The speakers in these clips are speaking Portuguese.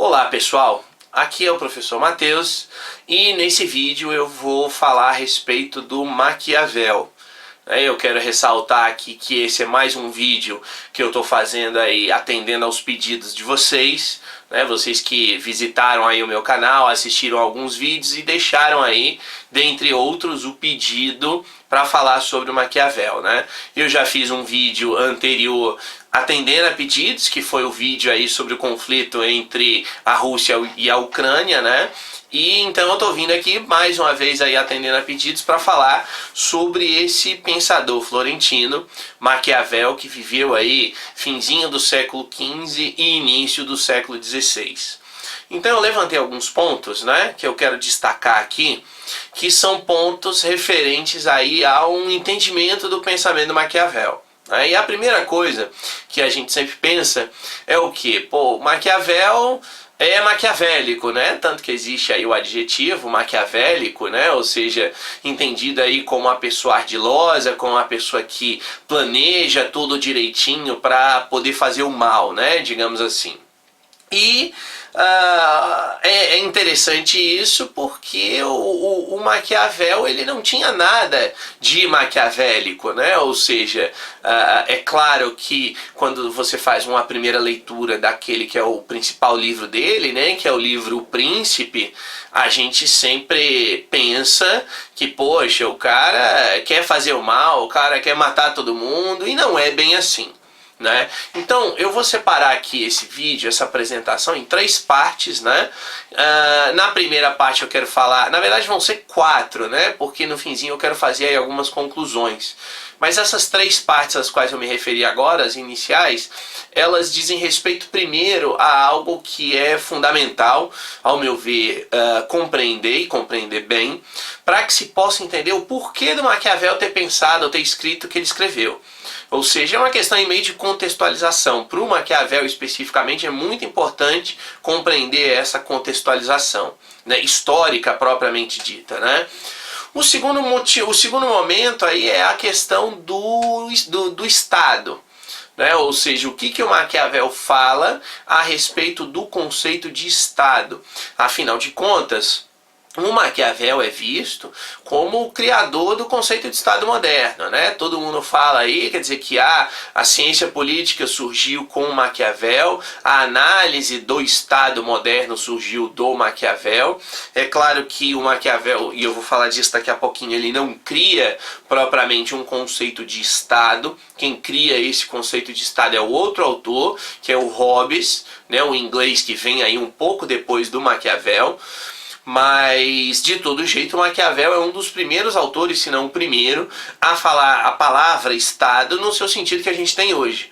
Olá pessoal, aqui é o professor Matheus e nesse vídeo eu vou falar a respeito do Maquiavel. Eu quero ressaltar aqui que esse é mais um vídeo que eu estou fazendo aí atendendo aos pedidos de vocês, vocês que visitaram aí o meu canal, assistiram alguns vídeos e deixaram aí, dentre outros, o pedido para falar sobre o Maquiavel, Eu já fiz um vídeo anterior atendendo a pedidos, que foi o vídeo aí sobre o conflito entre a Rússia e a Ucrânia, E então eu tô vindo aqui mais uma vez aí atendendo a pedidos para falar sobre esse pensador florentino, Maquiavel, que viveu aí finzinho do século XV e início do século XVI. Então eu levantei alguns pontos, que eu quero destacar aqui, que são pontos referentes aí a um entendimento do pensamento do Maquiavel. E a primeira coisa que a gente sempre pensa é o que? Maquiavel é maquiavélico, Tanto que existe aí o adjetivo maquiavélico, Ou seja, entendido aí como uma pessoa ardilosa, como uma pessoa que planeja tudo direitinho para poder fazer o mal, Digamos assim. E é interessante isso porque o Maquiavel ele não tinha nada de maquiavélico, Ou seja, é claro que quando você faz uma primeira leitura daquele que é o principal livro dele, que é o livro O Príncipe, a gente sempre pensa que, poxa, o cara quer fazer o mal, o cara quer matar todo mundo, e não é bem assim. Então eu vou separar aqui esse vídeo, essa apresentação em três partes, Na primeira parte eu quero falar, na verdade vão ser quatro, Porque no finzinho eu quero fazer aí algumas conclusões. Mas essas três partes às quais eu me referi agora, as iniciais, elas dizem respeito primeiro a algo que é fundamental, ao meu ver, compreender e compreender bem, para que se possa entender o porquê do Maquiavel ter pensado ou ter escrito o que ele escreveu. Ou seja, é uma questão em meio de contextualização. Para o Maquiavel especificamente é muito importante compreender essa contextualização, histórica propriamente dita, O segundo momento aí é a questão do Estado, Ou seja, o que o Maquiavel fala a respeito do conceito de Estado. Afinal de contas, o Maquiavel é visto como o criador do conceito de Estado moderno, Todo mundo fala aí, quer dizer que a ciência política surgiu com o Maquiavel, a análise do Estado moderno surgiu do Maquiavel. É claro que o Maquiavel, e eu vou falar disso daqui a pouquinho, ele não cria propriamente um conceito de Estado. Quem cria esse conceito de Estado é o outro autor, que é o Hobbes, o inglês que vem aí um pouco depois do Maquiavel. Mas, de todo jeito, o Maquiavel é um dos primeiros autores, se não o primeiro, a falar a palavra Estado no seu sentido que a gente tem hoje.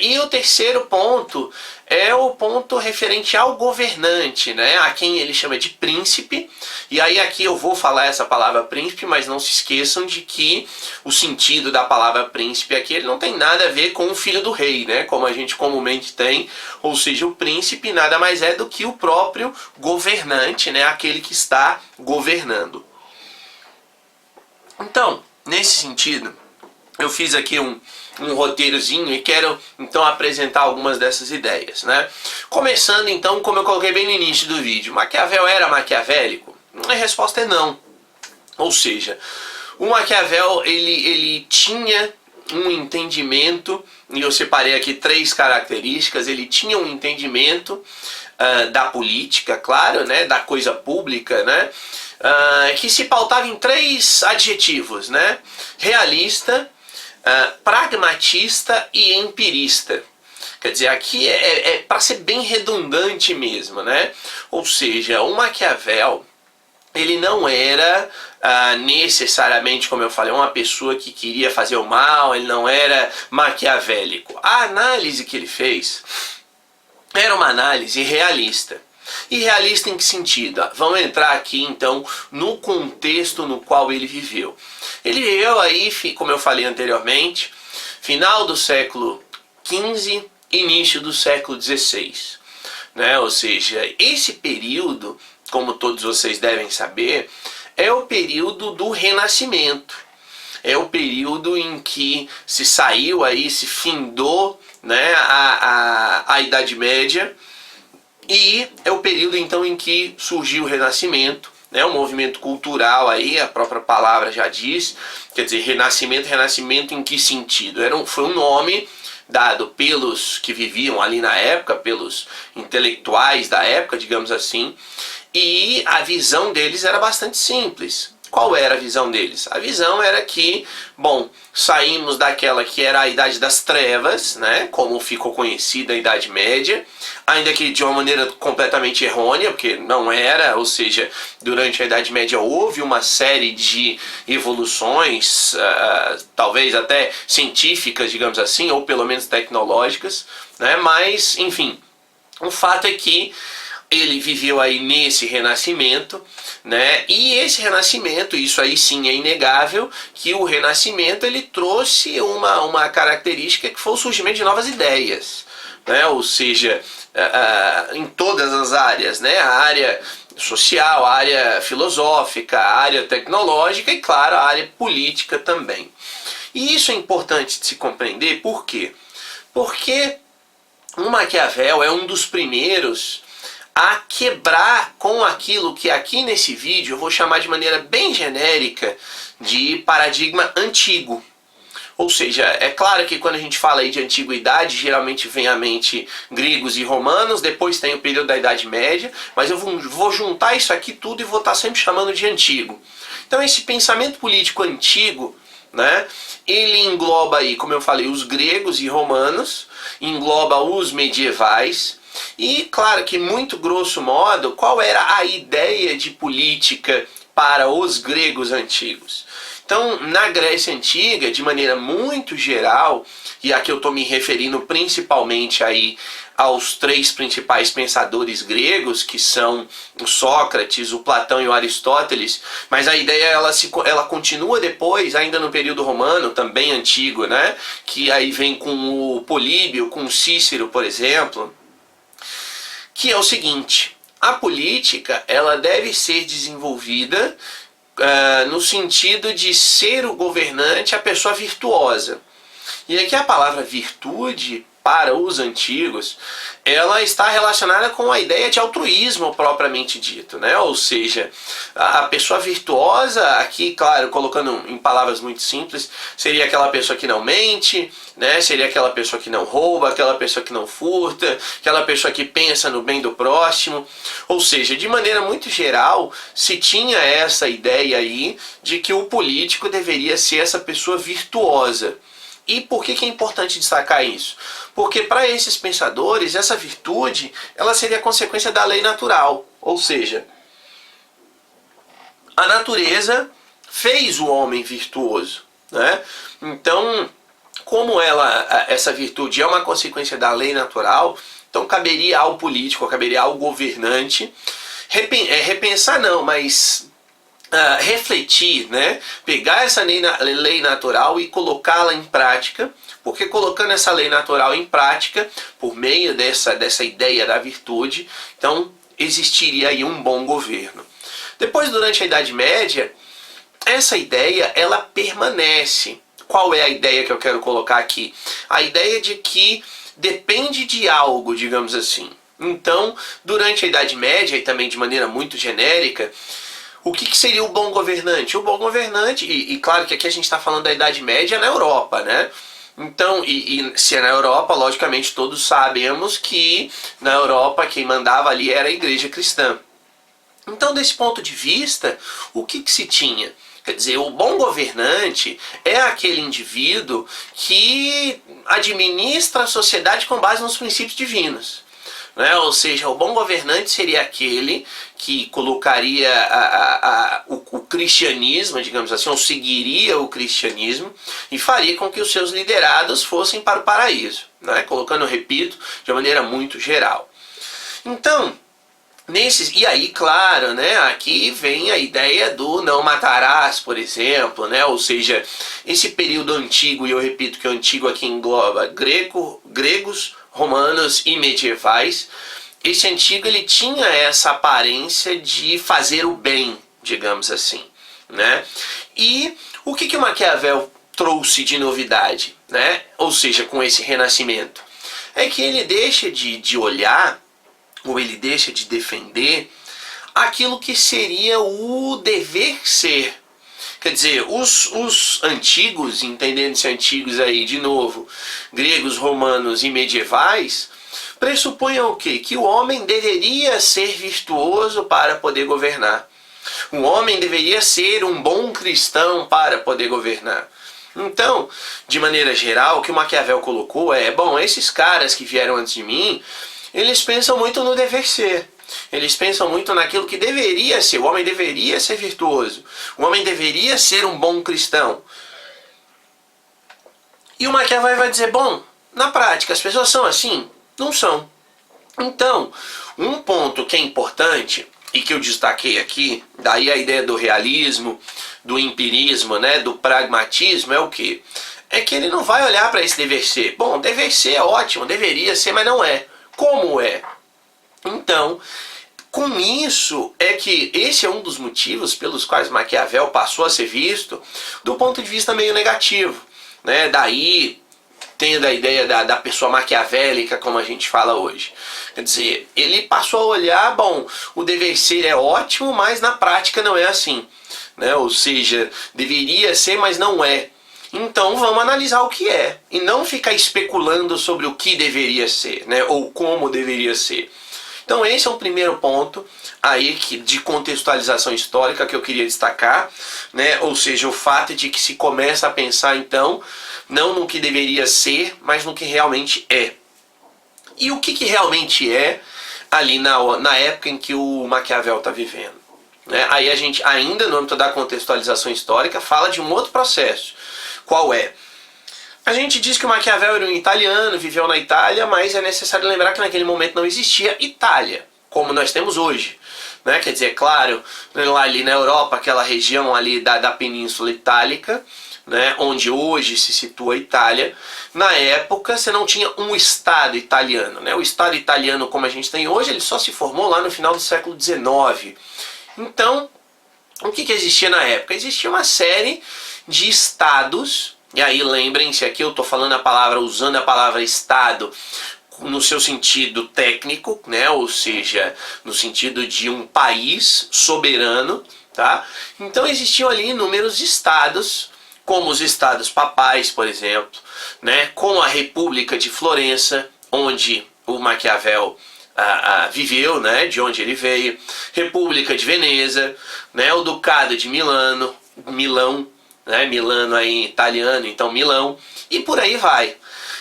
E o terceiro ponto é o ponto referente ao governante, a quem ele chama de príncipe. E aí aqui eu vou falar essa palavra príncipe, mas não se esqueçam de que o sentido da palavra príncipe aqui ele não tem nada a ver com o filho do rei, como a gente comumente tem. Ou seja, o príncipe nada mais é do que o próprio governante, aquele que está governando. Então, nesse sentido, eu fiz aqui um roteirozinho e quero então apresentar algumas dessas ideias, Começando então, como eu coloquei bem no início do vídeo, Maquiavel era maquiavélico? A resposta é não. Ou seja, o Maquiavel ele tinha um entendimento, e eu separei aqui três características. Ele tinha um entendimento da política, claro, da coisa pública, que se pautava em três adjetivos, realista, pragmatista e empirista. Quer dizer, aqui é para ser bem redundante mesmo, Ou seja, o Maquiavel, ele não era necessariamente, como eu falei, uma pessoa que queria fazer o mal, ele não era maquiavélico. A análise que ele fez era uma análise realista. E realista em que sentido? Vamos entrar aqui então no contexto no qual ele viveu. Ele viveu aí, como eu falei anteriormente, final do século XV, início do século XVI. Ou seja, esse período, como todos vocês devem saber, é o período do Renascimento. É o período em que se saiu aí, se findou a Idade Média. E é o período então em que surgiu o Renascimento, né, um movimento cultural aí, a própria palavra já diz, quer dizer, renascimento, renascimento em que sentido? Foi um nome dado pelos que viviam ali na época, pelos intelectuais da época, digamos assim, e a visão deles era bastante simples. Qual era a visão deles? A visão era que, bom, saímos daquela que era a Idade das Trevas, né, como ficou conhecida a Idade Média, ainda que de uma maneira completamente errônea, porque não era, ou seja, durante a Idade Média houve uma série de evoluções, talvez até científicas, digamos assim, ou pelo menos tecnológicas, né, mas, enfim, o fato é que ele viveu aí nesse renascimento, né? E esse renascimento, isso aí sim é inegável, que o renascimento ele trouxe uma característica que foi o surgimento de novas ideias, né? Ou seja, em todas as áreas, né? A área social, a área filosófica, a área tecnológica e, claro, a área política também. E isso é importante de se compreender, por quê? Porque o Maquiavel é um dos primeiros a quebrar com aquilo que aqui nesse vídeo eu vou chamar de maneira bem genérica de paradigma antigo. Ou seja, é claro que quando a gente fala aí de antiguidade, geralmente vem à mente gregos e romanos, depois tem o período da Idade Média, mas eu vou juntar isso aqui tudo e vou estar sempre chamando de antigo. Então esse pensamento político antigo, né, ele engloba aí, como eu falei, os gregos e romanos, engloba os medievais. E claro que, muito grosso modo, qual era a ideia de política para os gregos antigos? Então, na Grécia Antiga, de maneira muito geral, e aqui eu estou me referindo principalmente aí aos três principais pensadores gregos, que são o Sócrates, o Platão e o Aristóteles, mas a ideia ela continua depois, ainda no período romano, também antigo, né? Que aí vem com o Políbio, com o Cícero, por exemplo, que é o seguinte: a política ela deve ser desenvolvida no sentido de ser o governante a pessoa virtuosa. E aqui a palavra virtude, para os antigos, ela está relacionada com a ideia de altruísmo propriamente dito, né? Ou seja, a pessoa virtuosa, aqui, claro, colocando em palavras muito simples, seria aquela pessoa que não mente, né? Seria aquela pessoa que não rouba, aquela pessoa que não furta, aquela pessoa que pensa no bem do próximo. Ou seja, de maneira muito geral, se tinha essa ideia aí de que o político deveria ser essa pessoa virtuosa. E por que é importante destacar isso? Porque para esses pensadores, essa virtude ela seria consequência da lei natural. Ou seja, a natureza fez o homem virtuoso, né? Então, como essa virtude é uma consequência da lei natural, então caberia ao político, caberia ao governante repensar não, mas refletir, né? Pegar essa lei natural e colocá-la em prática, porque colocando essa lei natural em prática, por meio dessa ideia da virtude, então existiria aí um bom governo. Depois, durante a Idade Média, essa ideia ela permanece. Qual é a ideia que eu quero colocar aqui? A ideia de que depende de algo, digamos assim. Então, durante a Idade Média, e também de maneira muito genérica, o que seria o bom governante? O bom governante, e claro que aqui a gente está falando da Idade Média na Europa, né? Então, e se é na Europa, logicamente todos sabemos que na Europa quem mandava ali era a igreja cristã. Então, desse ponto de vista, o que se tinha? Quer dizer, o bom governante é aquele indivíduo que administra a sociedade com base nos princípios divinos. Né? Ou seja, o bom governante seria aquele que colocaria o cristianismo, digamos assim, ou seguiria o cristianismo e faria com que os seus liderados fossem para o paraíso, né? Colocando, repito, de uma maneira muito geral. Então, e aí, claro, né, aqui vem a ideia do não matarás, por exemplo, né? Ou seja, esse período antigo, e eu repito que o antigo aqui engloba gregos, romanos e medievais. Esse antigo ele tinha essa aparência de fazer o bem, digamos assim, né? E o que o Maquiavel trouxe de novidade, né? Ou seja, com esse renascimento, é que ele deixa de olhar ou ele deixa de defender aquilo que seria o dever ser. Quer dizer, os antigos, entendendo-se antigos aí, de novo, gregos, romanos e medievais, pressupunham o quê? Que o homem deveria ser virtuoso para poder governar. O homem deveria ser um bom cristão para poder governar. Então, de maneira geral, o que o Maquiavel colocou é, bom, esses caras que vieram antes de mim, eles pensam muito no dever ser. Eles pensam muito naquilo que deveria ser. O homem deveria ser virtuoso. O homem deveria ser um bom cristão. E o Maquiavel vai dizer, bom, na prática, as pessoas são assim? Não são. Então, um ponto que é importante e que eu destaquei aqui, daí a ideia do realismo, do empirismo, né, do pragmatismo, é o quê? É que ele não vai olhar para esse dever ser. Bom, dever ser é ótimo, deveria ser, mas não é. Como é? Então, com isso é que esse é um dos motivos pelos quais Maquiavel passou a ser visto do ponto de vista meio negativo, né? Daí tendo a ideia da pessoa maquiavélica, como a gente fala hoje. Quer dizer, ele passou a olhar, bom, o dever ser é ótimo, mas na prática não é assim, né? Ou seja, deveria ser, mas não é. Então vamos analisar o que é e não ficar especulando sobre o que deveria ser, né? Ou como deveria ser. Então esse é um primeiro ponto aí de contextualização histórica que eu queria destacar, né? Ou seja, o fato de que se começa a pensar então não no que deveria ser, mas no que realmente é. E o que realmente é ali na época em que o Maquiavel está vivendo, né? Aí a gente ainda no âmbito da contextualização histórica fala de um outro processo. Qual é? A gente diz que o Maquiavel era um italiano, viveu na Itália, mas é necessário lembrar que naquele momento não existia Itália, como nós temos hoje, né? Quer dizer, claro, lá ali na Europa, aquela região ali da Península Itálica, né, onde hoje se situa a Itália, na época você não tinha um Estado italiano, né? O Estado italiano como a gente tem hoje, ele só se formou lá no final do século XIX. Então, o que existia na época? Existia uma série de estados. E aí lembrem-se, aqui eu estou falando usando a palavra Estado no seu sentido técnico, né? Ou seja, no sentido de um país soberano, tá? Então existiam ali inúmeros estados, como os estados papais, por exemplo, né? Com a República de Florença, onde o Maquiavel viveu, né? De onde ele veio, República de Veneza, né? O Ducado de Milão, né? Milano aí em italiano, então Milão, e por aí vai.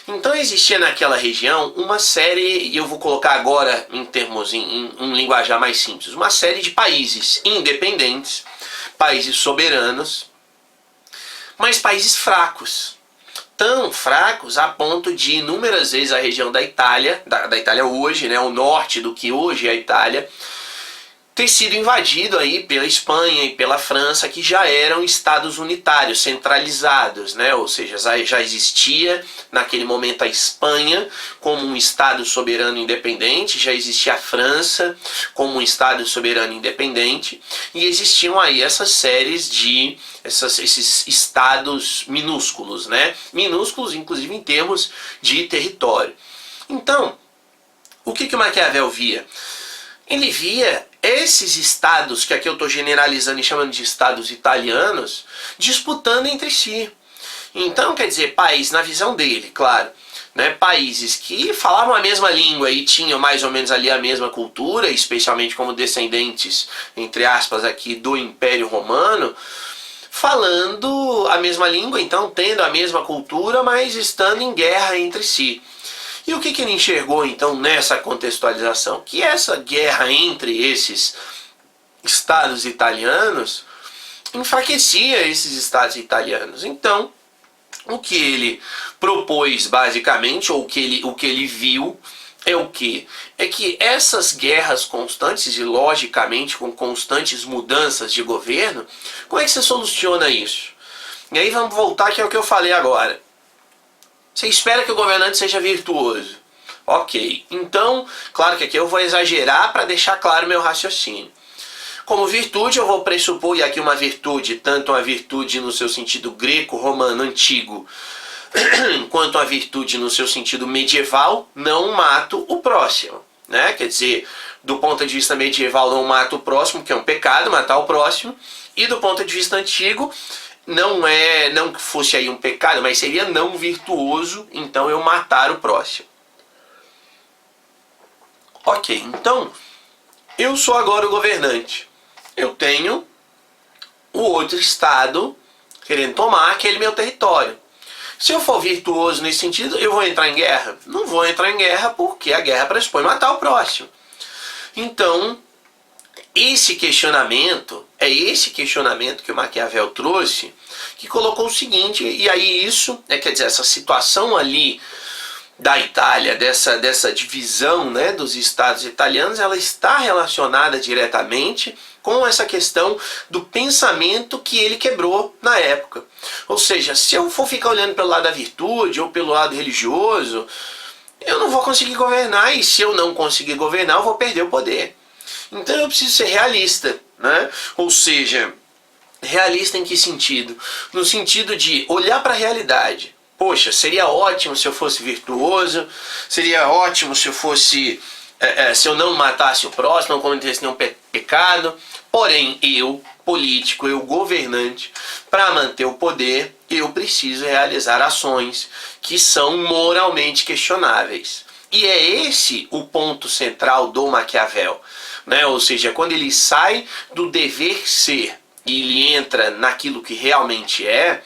Então existia naquela região uma série, e eu vou colocar agora em termos, em um linguajar mais simples, uma série de países independentes, países soberanos, mas países fracos. Tão fracos a ponto de inúmeras vezes a região da Itália, da Itália hoje, né? O norte do que hoje é a Itália, ter sido invadido aí pela Espanha e pela França, que já eram estados unitários, centralizados, né? Ou seja, já existia naquele momento a Espanha como um estado soberano independente, já existia a França como um estado soberano independente, e existiam aí essas séries de esses estados minúsculos, né? Minúsculos inclusive em termos de território. Então, o que o Maquiavel via? Ele via esses estados, que aqui eu estou generalizando e chamando de estados italianos, disputando entre si. Então, quer dizer, país, na visão dele, claro, né, países que falavam a mesma língua e tinham mais ou menos ali a mesma cultura, especialmente como descendentes, entre aspas, aqui do Império Romano, falando a mesma língua, então tendo a mesma cultura, mas estando em guerra entre si. E o que ele enxergou então nessa contextualização? Que essa guerra entre esses estados italianos enfraquecia esses estados italianos. Então, o que ele propôs basicamente, ou o que ele viu, é o quê? É que essas guerras constantes, e logicamente com constantes mudanças de governo, como é que você soluciona isso? E aí vamos voltar que é o que eu falei agora. Você espera que o governante seja virtuoso. Ok, então, claro que aqui eu vou exagerar para deixar claro o meu raciocínio. Como virtude eu vou pressupor, e aqui uma virtude, tanto uma virtude no seu sentido greco-romano antigo, quanto a virtude no seu sentido medieval, não mato o próximo. né? Quer dizer, do ponto de vista medieval não mata o próximo, que é um pecado matar o próximo, e do ponto de vista antigo não que fosse aí um pecado, mas seria não virtuoso, então eu matar o próximo. Ok, então eu sou agora o governante. Eu tenho o outro estado querendo tomar aquele meu território. Se eu for virtuoso nesse sentido, eu vou entrar em guerra? Não vou entrar em guerra porque a guerra pressupõe matar o próximo. Então, esse questionamento que o Maquiavel trouxe, que colocou o seguinte, e aí isso, quer dizer, essa situação ali da Itália, dessa divisão, né, dos estados italianos, ela está relacionada diretamente com essa questão do pensamento que ele quebrou na época. Ou seja, se eu for ficar olhando pelo lado da virtude ou pelo lado religioso, eu não vou conseguir governar, e se eu não conseguir governar, eu vou perder o poder. Então eu preciso ser realista, né? Ou seja, realista em que sentido? No sentido de olhar para a realidade. Poxa, seria ótimo se eu fosse virtuoso, seria ótimo se eu fosse, se eu não matasse o próximo, não cometesse nenhum pecado. Porém, eu, político, eu, governante, para manter o poder, eu preciso realizar ações que são moralmente questionáveis. E é esse o ponto central do Maquiavel, né? Ou seja, quando ele sai do dever ser e ele entra naquilo que realmente é,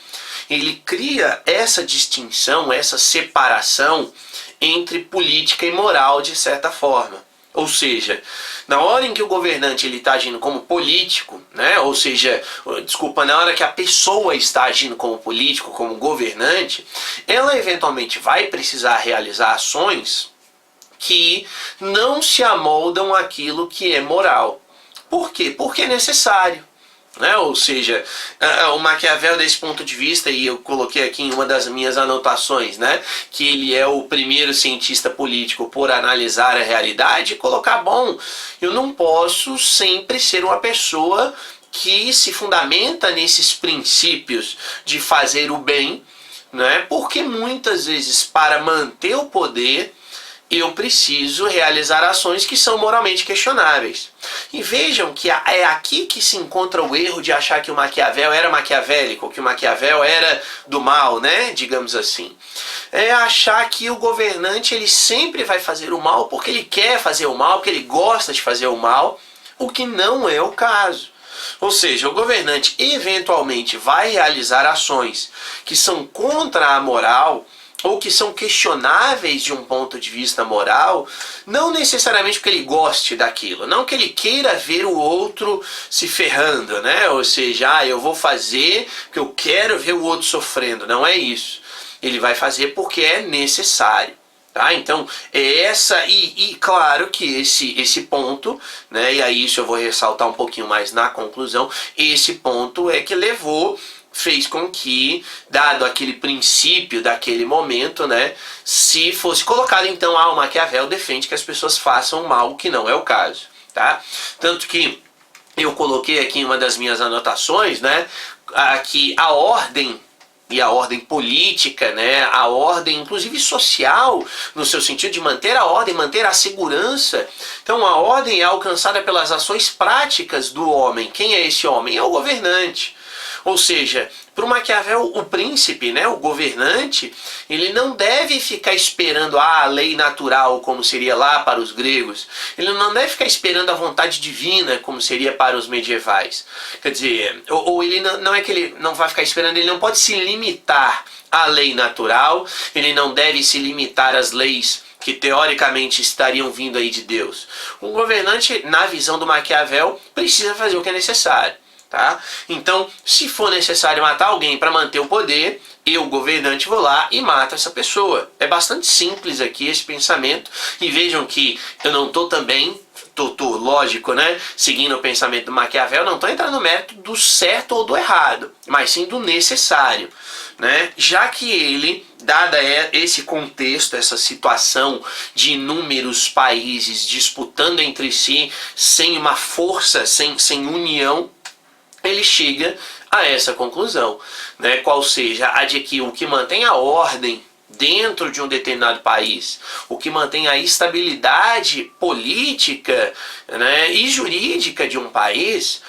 ele cria essa distinção, essa separação entre política e moral, de certa forma. Ou seja, na hora em que o governante está agindo como político, né? Ou seja, na hora que a pessoa está agindo como político, como governante, ela eventualmente vai precisar realizar ações que não se amoldam àquilo que é moral. Por quê? Porque é necessário. Né? Ou seja, o Maquiavel, desse ponto de vista, e eu coloquei aqui em uma das minhas anotações, né, que ele é o primeiro cientista político por analisar a realidade e colocar, bom, eu não posso sempre ser uma pessoa que se fundamenta nesses princípios de fazer o bem, né, porque muitas vezes, para manter o poder, eu preciso realizar ações que são moralmente questionáveis. E vejam que é aqui que se encontra o erro de achar que o Maquiavel era maquiavélico, que o Maquiavel era do mal, né? Digamos assim. É achar que o governante ele sempre vai fazer o mal porque ele quer fazer o mal, porque ele gosta de fazer o mal, o que não é o caso. Ou seja, o governante eventualmente vai realizar ações que são contra a moral, ou que são questionáveis de um ponto de vista moral, não necessariamente porque ele goste daquilo, não que ele queira ver o outro se ferrando, né? Ou seja, eu vou fazer porque eu quero ver o outro sofrendo, não é isso. Ele vai fazer porque é necessário. Tá? Então, é essa, e claro que esse ponto, né, e aí isso eu vou ressaltar um pouquinho mais na conclusão, esse ponto é que fez com que, dado aquele princípio daquele momento, né, se fosse colocado então, o Maquiavel defende que as pessoas façam mal, o que não é o caso, tá? Tanto que eu coloquei aqui em uma das minhas anotações, né, que a ordem e a ordem política, né, a ordem inclusive social, no seu sentido de manter a ordem, manter a segurança. Então a ordem é alcançada pelas ações práticas do homem. Quem é esse homem? É o governante. Ou seja, para o Maquiavel, o príncipe, né, o governante, ele não deve ficar esperando a lei natural, como seria lá para os gregos. Ele não deve ficar esperando a vontade divina, como seria para os medievais. Quer dizer, ou ele não é que ele não vai ficar esperando, ele não pode se limitar à lei natural, ele não deve se limitar às leis que teoricamente estariam vindo aí de Deus. Um governante, na visão do Maquiavel, precisa fazer o que é necessário. Tá? Então, se for necessário matar alguém para manter o poder, eu, governante, vou lá e mato essa pessoa. É bastante simples aqui esse pensamento. E vejam que eu não estou também, lógico, né, seguindo o pensamento do Maquiavel, não estou entrando no mérito do certo ou do errado, mas sim do necessário. Né? Já que ele, dada esse contexto, essa situação de inúmeros países disputando entre si, sem uma força, sem união, ele chega a essa conclusão, né? Qual seja a de que o que mantém a ordem dentro de um determinado país, o que mantém a estabilidade política, né, e jurídica de um país,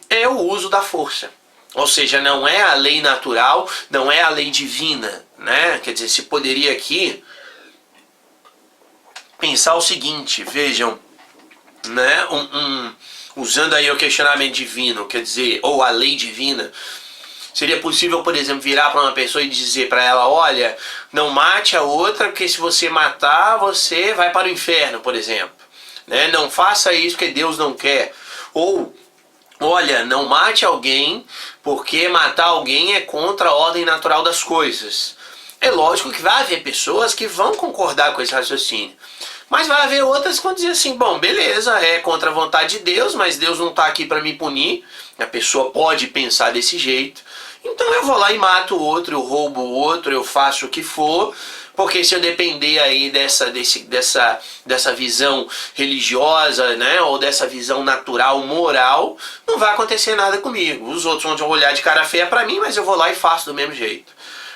é o uso da força. Ou seja, não é a lei natural, não é a lei divina, né? Quer dizer, se poderia aqui pensar o seguinte, vejam, né, usando aí o questionamento divino, quer dizer, ou a lei divina, seria possível, por exemplo, virar para uma pessoa e dizer para ela, olha, não mate a outra, porque se você matar, você vai para o inferno, por exemplo. Né? Não faça isso porque Deus não quer. Ou, olha, não mate alguém, porque matar alguém é contra a ordem natural das coisas. É lógico que vai haver pessoas que vão concordar com esse raciocínio. Mas vai haver outras que vão dizer assim, bom, beleza, é contra a vontade de Deus, mas Deus não está aqui para me punir. A pessoa pode pensar desse jeito. Então eu vou lá e mato o outro, eu roubo o outro, eu faço o que for, porque se eu depender aí dessa visão religiosa, né, ou dessa visão natural, moral, não vai acontecer nada comigo. Os outros vão olhar de cara feia para mim, mas eu vou lá e faço do mesmo jeito.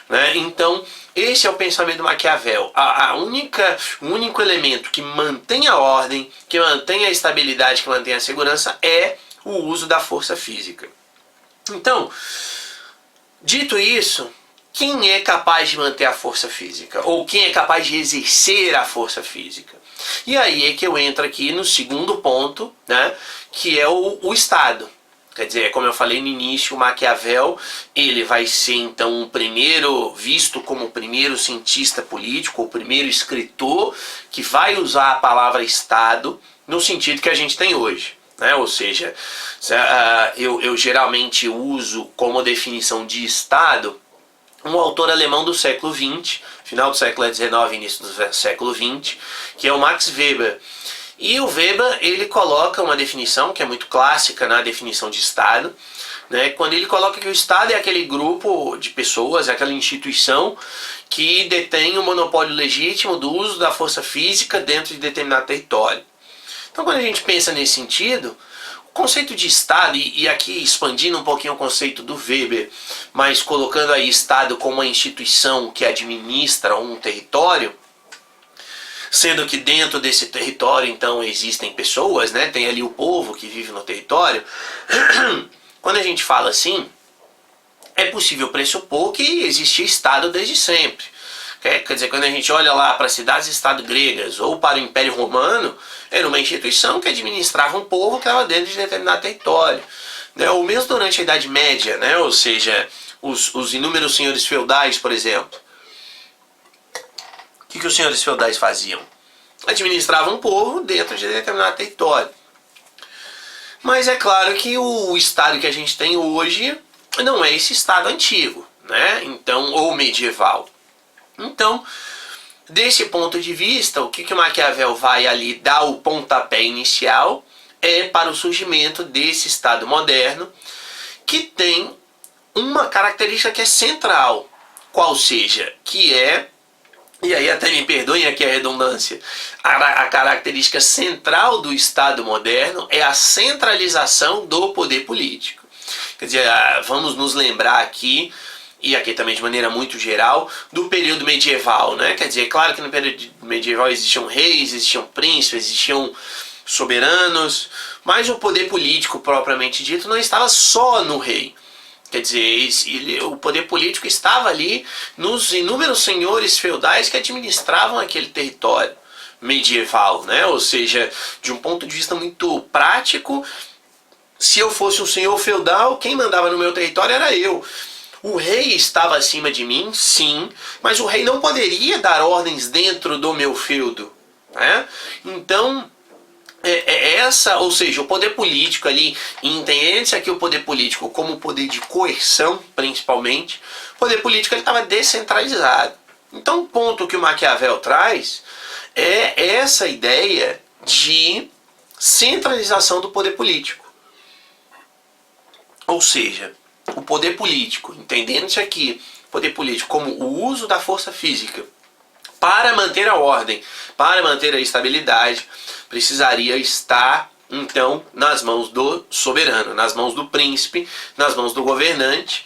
Né? Então, esse é o pensamento do Maquiavel. O único elemento que mantém a ordem, que mantém a estabilidade, que mantém a segurança é o uso da força física. Então, dito isso, quem é capaz de manter a força física? Ou quem é capaz de exercer a força física? E aí é que eu entro aqui no segundo ponto, né, que é o Estado. Quer dizer, como eu falei no início, o Maquiavel, ele vai ser então o primeiro, visto como o primeiro cientista político, o primeiro escritor que vai usar a palavra Estado no sentido que a gente tem hoje. Né? Ou seja, eu geralmente uso como definição de Estado um autor alemão do século XX, final do século XIX, início do século XX, que é o Max Weber. E o Weber, ele coloca uma definição que é muito clássica na definição de Estado, né? Quando ele coloca que o Estado é aquele grupo de pessoas, é aquela instituição que detém o monopólio legítimo do uso da força física dentro de determinado território. Então, quando a gente pensa nesse sentido, o conceito de Estado, e aqui expandindo um pouquinho o conceito do Weber, mas colocando aí Estado como uma instituição que administra um território, sendo que dentro desse território, então, existem pessoas, né? Tem ali o povo que vive no território. Quando a gente fala assim, é possível pressupor que existia Estado desde sempre. Quer dizer, quando a gente olha lá para as cidades-estado gregas ou para o Império Romano, era uma instituição que administrava um povo que estava dentro de determinado território. Né? Ou mesmo durante a Idade Média, né? Ou seja, os inúmeros senhores feudais, por exemplo. O que os senhores feudais faziam? Administravam um povo dentro de determinado território. Mas é claro que o Estado que a gente tem hoje não é esse Estado antigo, né? Então, ou medieval. Então, desse ponto de vista, o que o Maquiavel vai ali dar o pontapé inicial é para o surgimento desse Estado moderno, que tem uma característica que é central, qual seja, que é, e aí até me perdoem aqui a redundância, a característica central do Estado moderno é a centralização do poder político. Quer dizer, vamos nos lembrar aqui, e aqui também de maneira muito geral, do período medieval, né? Quer dizer, claro que no período medieval existiam reis, existiam príncipes, existiam soberanos, mas o poder político propriamente dito não estava só no rei. Quer dizer, o poder político estava ali nos inúmeros senhores feudais que administravam aquele território medieval, né? Ou seja, de um ponto de vista muito prático, se eu fosse um senhor feudal, quem mandava no meu território era eu. O rei estava acima de mim, sim, mas o rei não poderia dar ordens dentro do meu feudo. Né? Então, ou seja, o poder político ali, entende-se aqui o poder político como poder de coerção, principalmente, o poder político estava descentralizado. Então, o ponto que o Maquiavel traz é essa ideia de centralização do poder político. Ou seja, o poder político, entendendo-se aqui, poder político como o uso da força física para manter a ordem, para manter a estabilidade, precisaria estar, então, nas mãos do soberano, nas mãos do príncipe, nas mãos do governante.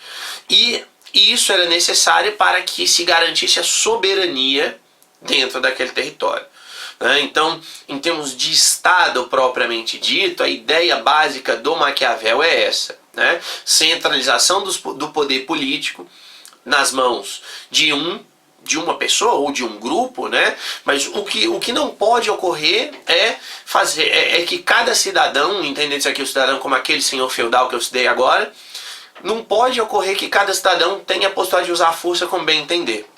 E E isso era necessário para que se garantisse a soberania dentro daquele território. Então, em termos de Estado propriamente dito, a ideia básica do Maquiavel é essa, né? Centralização do poder político nas mãos de uma pessoa ou de um grupo, né? Mas o que não pode ocorrer é que cada cidadão, entendendo isso aqui o cidadão como aquele senhor feudal que eu citei agora, não pode ocorrer que cada cidadão tenha a possibilidade de usar a força como bem entender,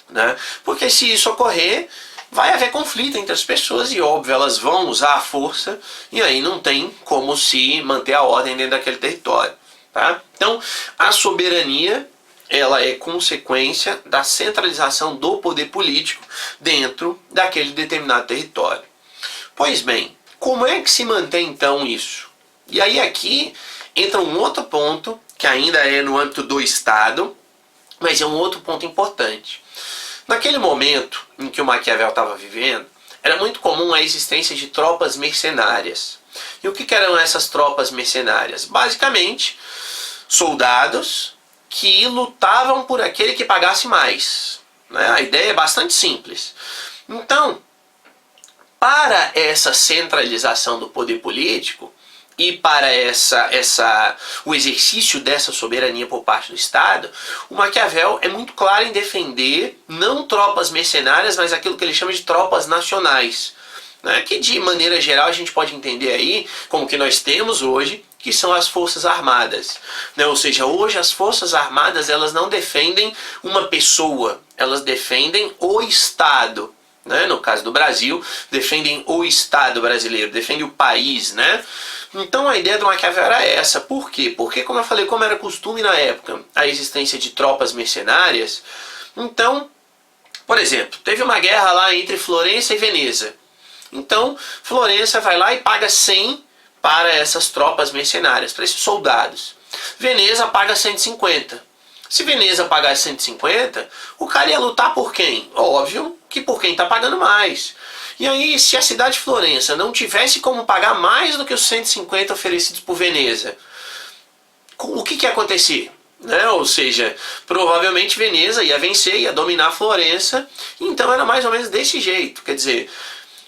né? Porque se isso ocorrer, vai haver conflito entre as pessoas e, óbvio, elas vão usar a força e aí não tem como se manter a ordem dentro daquele território, tá? Então, a soberania, ela é consequência da centralização do poder político dentro daquele determinado território. Pois bem, como é que se mantém então isso? E aí aqui entra um outro ponto, que ainda é no âmbito do Estado, mas é um outro ponto importante. Naquele momento em que o Maquiavel estava vivendo, era muito comum a existência de tropas mercenárias. E o que eram essas tropas mercenárias? Basicamente, soldados que lutavam por aquele que pagasse mais, né? A ideia é bastante simples. Então, para essa centralização do poder político e para o exercício dessa soberania por parte do Estado, o Maquiavel é muito claro em defender não tropas mercenárias, mas aquilo que ele chama de tropas nacionais, né? Que de maneira geral a gente pode entender aí como que nós temos hoje, que são as Forças Armadas, né? Ou seja, hoje as Forças Armadas elas não defendem uma pessoa, elas defendem o Estado, né? No caso do Brasil, defendem o Estado brasileiro, defendem o país, né? Então a ideia do Maquiavel era essa. Por quê? Porque, como eu falei, como era costume na época a existência de tropas mercenárias, então, por exemplo, teve uma guerra lá entre Florença e Veneza. Então, Florença vai lá e paga 100 para essas tropas mercenárias, para esses soldados. Veneza paga 150. Se Veneza pagasse 150, o cara ia lutar por quem? Óbvio que por quem está pagando mais. E aí, se a cidade de Florença não tivesse como pagar mais do que os 150 oferecidos por Veneza, o que ia acontecer? Né? Ou seja, provavelmente Veneza ia vencer, ia dominar Florença, então era mais ou menos desse jeito. Quer dizer,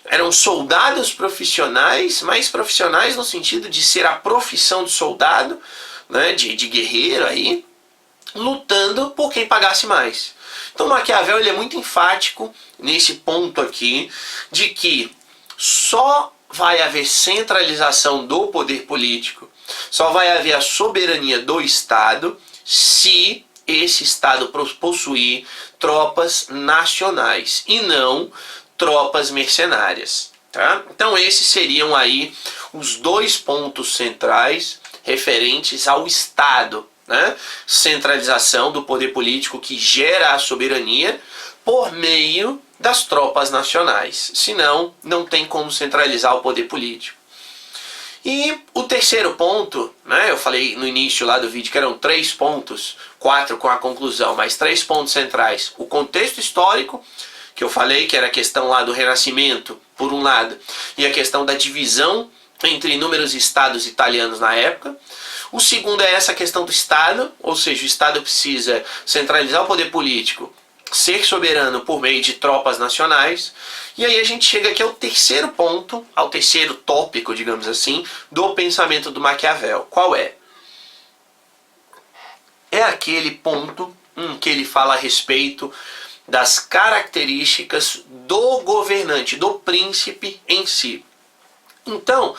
eram soldados profissionais, mais profissionais no sentido de ser a profissão de soldado, né? de guerreiro aí, lutando por quem pagasse mais. Então Maquiavel ele é muito enfático nesse ponto aqui, de que só vai haver centralização do poder político, só vai haver a soberania do Estado se esse Estado possuir tropas nacionais e não tropas mercenárias. Tá? Então esses seriam aí os dois pontos centrais referentes ao Estado, né? Centralização do poder político que gera a soberania por meio das tropas nacionais. Senão, não tem como centralizar o poder político. E o terceiro ponto, né? Eu falei no início lá do vídeo que eram 3 pontos, 4 com a conclusão, mas 3 pontos centrais. O contexto histórico, que eu falei que era a questão lá do Renascimento, por um lado, e a questão da divisão entre inúmeros estados italianos na época. O segundo é essa questão do Estado, ou seja, o Estado precisa centralizar o poder político, ser soberano por meio de tropas nacionais. E aí a gente chega aqui ao terceiro ponto, ao terceiro tópico, digamos assim, do pensamento do Maquiavel. Qual é? É aquele ponto que ele fala a respeito das características do governante, do príncipe em si. Então,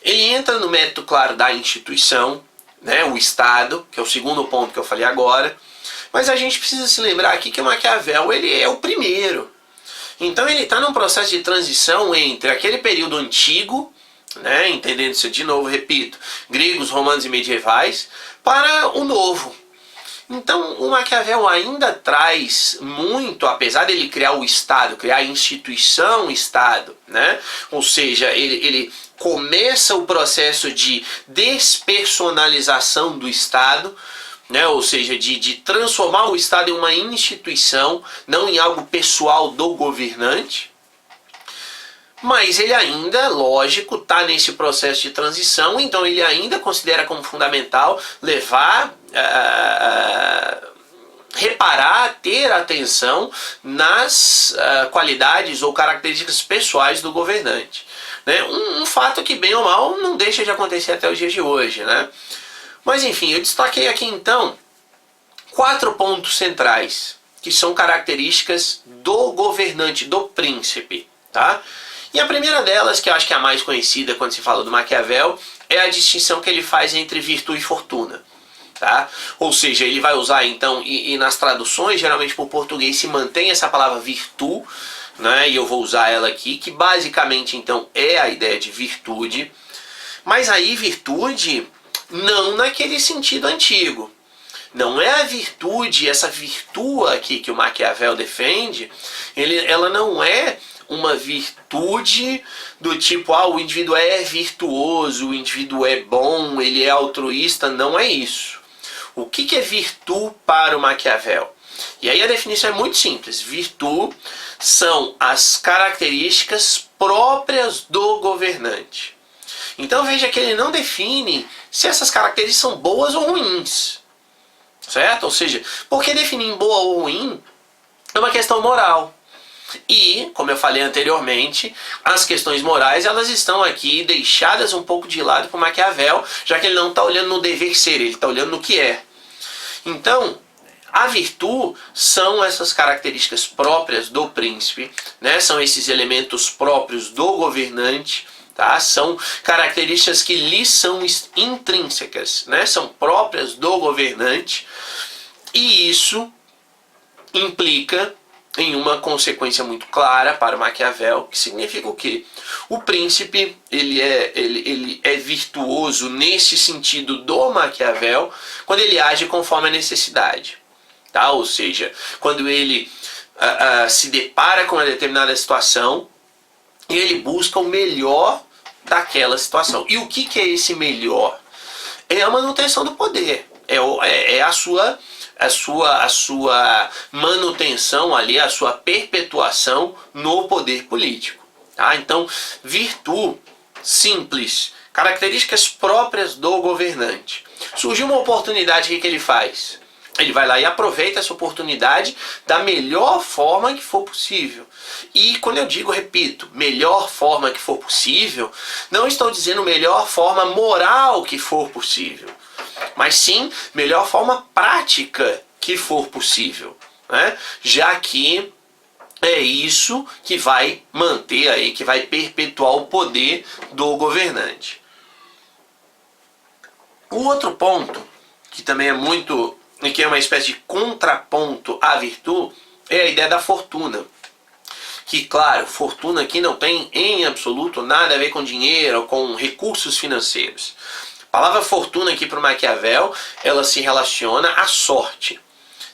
ele entra no mérito, claro, da instituição, né, o Estado, que é o segundo ponto que eu falei agora, mas a gente precisa se lembrar aqui que o Maquiavel ele é o primeiro. Então ele está num processo de transição entre aquele período antigo, né, entendendo isso de novo, repito, gregos, romanos e medievais, para o novo. Então o Maquiavel ainda traz muito, apesar dele criar o Estado, criar a instituição Estado, né? Ou seja, ele começa o processo de despersonalização do Estado, né? Ou seja, de transformar o Estado em uma instituição, não em algo pessoal do governante. Mas ele ainda, lógico, está nesse processo de transição, então ele ainda considera como fundamental levar reparar, ter atenção nas qualidades ou características pessoais do governante. Né? Um fato que, bem ou mal, não deixa de acontecer até os dias de hoje. Né? Mas enfim, eu destaquei aqui então 4 pontos centrais, que são características do governante, do príncipe. Tá? E a primeira delas, que eu acho que é a mais conhecida quando se fala do Maquiavel, é a distinção que ele faz entre virtude e fortuna. Tá? Ou seja, ele vai usar então, e nas traduções, geralmente para o português se mantém essa palavra virtu, né? E eu vou usar ela aqui, que basicamente então é a ideia de virtude, mas aí virtude não naquele sentido antigo. Não é a virtude, essa virtua aqui que o Maquiavel defende, ela não é uma virtude do tipo, o indivíduo é virtuoso, o indivíduo é bom, ele é altruísta, não é isso. O que é virtude para o Maquiavel? E aí a definição é muito simples. Virtude são as características próprias do governante. Então veja que ele não define se essas características são boas ou ruins. Certo? Ou seja, porque definir boa ou ruim é uma questão moral. E, como eu falei anteriormente, as questões morais elas estão aqui deixadas um pouco de lado por Maquiavel, já que ele não está olhando no dever ser, ele está olhando no que é. Então, a virtude são essas características próprias do príncipe, né? São esses elementos próprios do governante, tá? São características que lhe são intrínsecas, né? São próprias do governante, e isso implica em uma consequência muito clara para o Maquiavel, que significa o quê? O príncipe ele é virtuoso nesse sentido do Maquiavel quando ele age conforme a necessidade. Tá? Ou seja, quando ele se depara com uma determinada situação, ele busca o melhor daquela situação. E o que é esse melhor? É a manutenção do poder, é a sua manutenção ali, a sua perpetuação no poder político. Tá? Então, virtude simples, características próprias do governante. Surgiu uma oportunidade, o que ele faz? Ele vai lá e aproveita essa oportunidade da melhor forma que for possível. E quando eu digo, repito, melhor forma que for possível, não estou dizendo melhor forma moral que for possível, mas sim melhor forma prática que for possível, né? Já que é isso que vai manter aí, que vai perpetuar o poder do governante. O outro ponto, que também é muito, que é uma espécie de contraponto à virtude, é a ideia da fortuna. Que, claro, fortuna aqui não tem em absoluto nada a ver com dinheiro ou com recursos financeiros. A palavra fortuna aqui para o Maquiavel, ela se relaciona à sorte.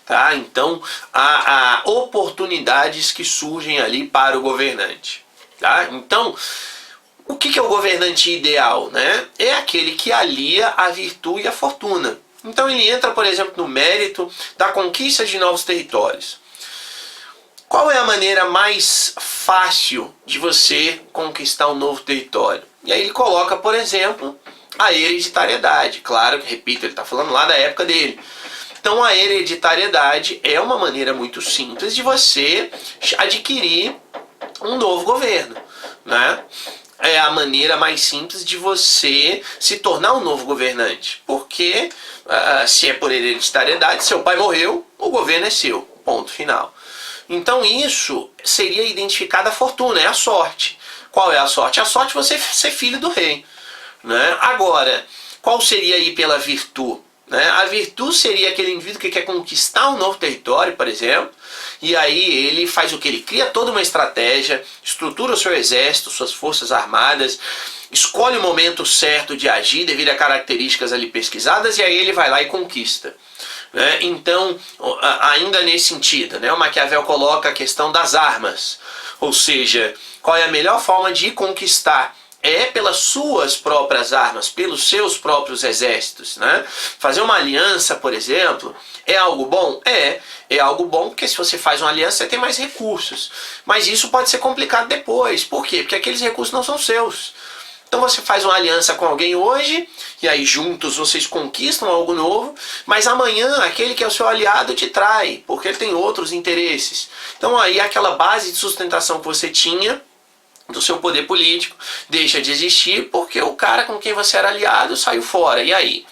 Tá? Então, há oportunidades que surgem ali para o governante. Tá? Então, o que é o governante ideal? Né? É aquele que alia a virtude e a fortuna. Então ele entra, por exemplo, no mérito da conquista de novos territórios. Qual é a maneira mais fácil de você conquistar um novo território? E aí ele coloca, por exemplo, a hereditariedade. Claro que, repito, ele está falando lá da época dele. Então a hereditariedade é uma maneira muito simples de você adquirir um novo governo, né? É a maneira mais simples de você se tornar um novo governante. Porque se é por hereditariedade, seu pai morreu, o governo é seu. Ponto final. Então isso seria identificado a fortuna, é a sorte. Qual é a sorte? A sorte é você ser filho do rei. Né? Agora, qual seria aí pela virtude? Né? A virtude seria aquele indivíduo que quer conquistar um novo território, por exemplo, e aí ele faz o que? Ele cria toda uma estratégia, estrutura o seu exército, suas forças armadas, escolhe o momento certo de agir devido a características ali pesquisadas, e aí ele vai lá e conquista. Né? Então, ainda nesse sentido, né? O Maquiavel coloca a questão das armas, ou seja, qual é a melhor forma de conquistar? É pelas suas próprias armas, pelos seus próprios exércitos. Né? Fazer uma aliança, por exemplo, é algo bom? É algo bom porque se você faz uma aliança você tem mais recursos. Mas isso pode ser complicado depois. Por quê? Porque aqueles recursos não são seus. Então você faz uma aliança com alguém hoje, e aí juntos vocês conquistam algo novo, mas amanhã aquele que é o seu aliado te trai, porque ele tem outros interesses. Então aí aquela base de sustentação que você tinha do seu poder político deixa de existir porque o cara com quem você era aliado saiu fora. E aí?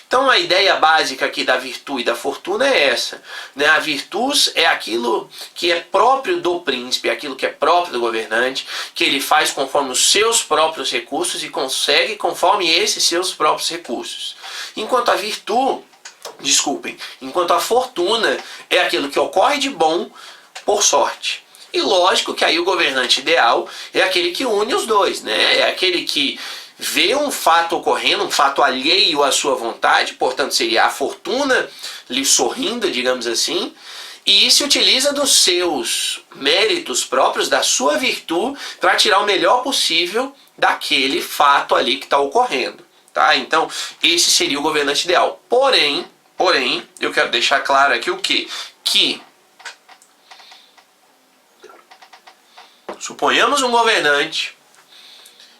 Então a ideia básica aqui da virtude e da fortuna é essa, né? A virtus é aquilo que é próprio do príncipe, aquilo que é próprio do governante, que ele faz conforme os seus próprios recursos e consegue conforme esses seus próprios recursos. Enquanto a fortuna é aquilo que ocorre de bom por sorte. E lógico que aí o governante ideal é aquele que une os dois, né? É aquele que vê um fato ocorrendo, um fato alheio à sua vontade, portanto seria a fortuna lhe sorrindo, digamos assim, e se utiliza dos seus méritos próprios, da sua virtude, para tirar o melhor possível daquele fato ali que está ocorrendo. Tá? Então, esse seria o governante ideal. Porém, eu quero deixar claro aqui o quê? Que suponhamos um governante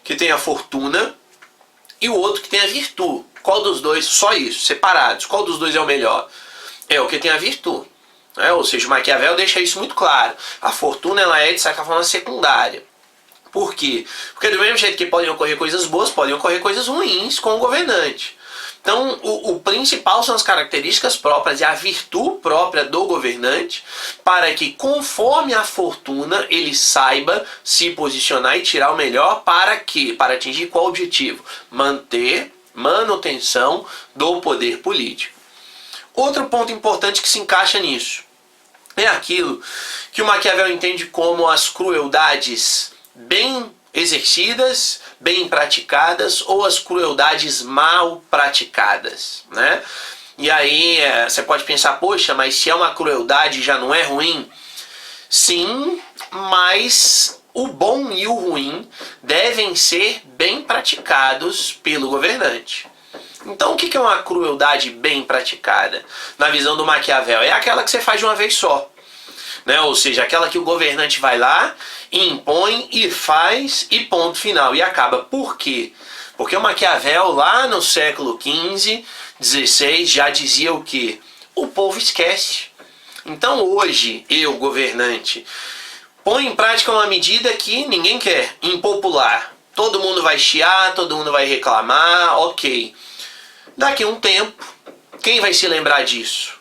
que tem a fortuna e o outro que tem a virtude. Qual dos dois? Só isso, separados. Qual dos dois é o melhor? É o que tem a virtude. Ou seja, o Maquiavel deixa isso muito claro. A fortuna ela é, de certa forma, secundária. Por quê? Porque do mesmo jeito que podem ocorrer coisas boas, podem ocorrer coisas ruins com o governante. Então, o principal são as características próprias e a virtude própria do governante, para que, conforme a fortuna, ele saiba se posicionar e tirar o melhor para quê? Para atingir qual objetivo? Manutenção do poder político. Outro ponto importante que se encaixa nisso é aquilo que o Maquiavel entende como as crueldades bem exercidas, bem praticadas, ou as crueldades mal praticadas, né? E aí você pode pensar, poxa, mas se é uma crueldade já não é ruim? Sim, mas o bom e o ruim devem ser bem praticados pelo governante. Então o que é uma crueldade bem praticada? Na visão do Maquiavel, é aquela que você faz de uma vez só. Né? Ou seja, aquela que o governante vai lá, impõe e faz e ponto final. E acaba. Por quê? Porque o Maquiavel lá no século XV, XVI, já dizia o quê? O povo esquece. Então hoje, eu, governante, põe em prática uma medida que ninguém quer, impopular. Todo mundo vai chiar, todo mundo vai reclamar, ok. Daqui a um tempo, quem vai se lembrar disso?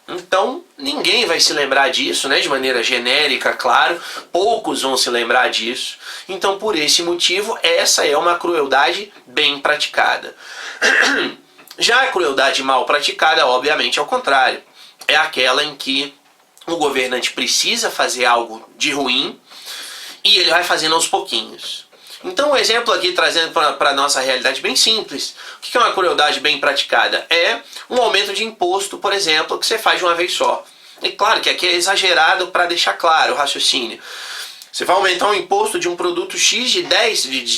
Então, ninguém vai se lembrar disso, né? De maneira genérica, claro. Poucos vão se lembrar disso. Então, por esse motivo, essa é uma crueldade bem praticada. Já a crueldade mal praticada, obviamente, é o contrário. É aquela em que o governante precisa fazer algo de ruim e ele vai fazendo aos pouquinhos. Então, um exemplo aqui, trazendo para a nossa realidade bem simples. O que é uma crueldade bem praticada? É um aumento de imposto, por exemplo, que você faz de uma vez só. E claro que aqui é exagerado para deixar claro o raciocínio. Você vai aumentar o imposto de um produto X de